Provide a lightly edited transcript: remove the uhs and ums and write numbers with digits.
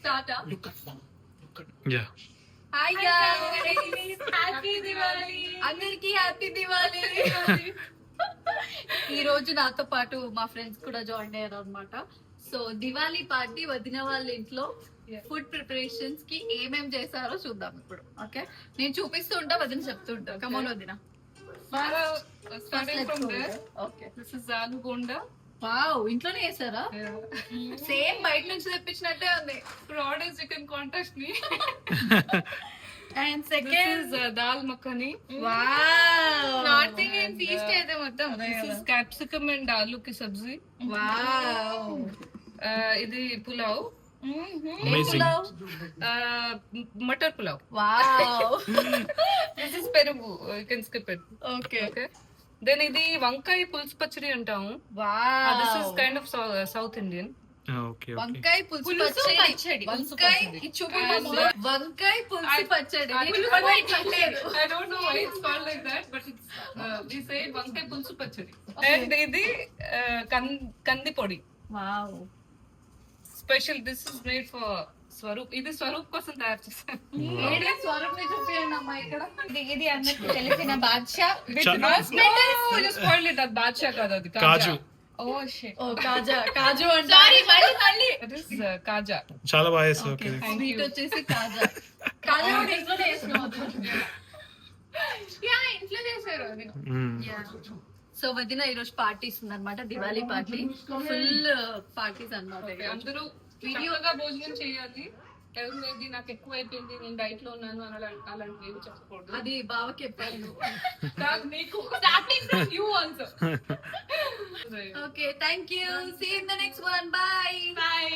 స్టార్టా? Yeah. Hi guys, happy Diwali. అందరికీ happy Diwali. ఈ రోజు నాతో పాటు మా ఫ్రెండ్స్ కూడా జాయిన్ అయ్యారు అన్నమాట. సో దివాలి పార్టీ వదిన వాళ్ళ ఇంట్లో ఫుడ్ ప్రిపరేషన్స్ కి ఏమేం చేశారో చూద్దాం ఇప్పుడు. ఓకే, నేను చూపిస్తూ ఉంటా, వదిన చెప్తూ ఉంటా. కమోన్ వదిన. Starting from there, okay, this is aloo bonda. Wow, ఇంట్లోనే చేశారా? సేమ్ బయట నుంచి తెప్పించినట్టే ఉంది. Orders you can contact me. And This second, is dal makhani. Wow, North Indian feast అయితే మొత్తం. This is capsicum and aloo ki sabzi. Wow. ఇది pulao. Amazing. Matar pulao. Wow. This is perugu. You can skip it. Okay. Okay. Then ఇది వంకాయ పులుసు పచ్చడి అంటాము. Wow. This is kind of South Indian. Okay. వంకాయ పులుసు పచ్చడి. వంకాయ ఇది చూపండి. వంకాయ పులుసు పచ్చడి. I don't know why it's called like that, but it's we say వంకాయ పులుసు పచ్చడి. And ఇది కంది పొడి. Wow. Special this is made for Swaroop. ఇది స్వరూప్ కోసం తయారు చేశాను. ఏడే స్వరూప్ని చూపియండి అమ్మా ఇక్కడ. ఇది అందరికి తెలిసిన Badshah With rosemary. No, you spoiled it. అది బాద్షా కాదు, అది కాజు. ఓ షిట్ ఓ కాజా, కాజు అంటే సారీ మళ్ళీ It is కాజా. చాలా బాగా చేస్తావు. ఓకే. స్వీట్ వచ్చేసి కాజా. కాజా కూడా ఇంట్లోనే వేసుకున్నాం. యా ఇంట్లో చేశారు అది. సో వదిన ఈరోజు పార్టీస్ ఉందన్నమాట, దివాళీ పార్టీ. ఫుల్ పార్టీస్ అన్నమాట. అందరూ చక్కగా భోజనం చేయాలి. ఎవరు నాకు ఎక్కువ అయిపోయింది, నేను డైట్ లో ఉన్నాను అలాంటివి ఏమి చెప్పకూడదు. అది బావకి చెప్పాను. కాదు, నీకు starting from you also. Okay, thank you. See you in the next one. Bye. By.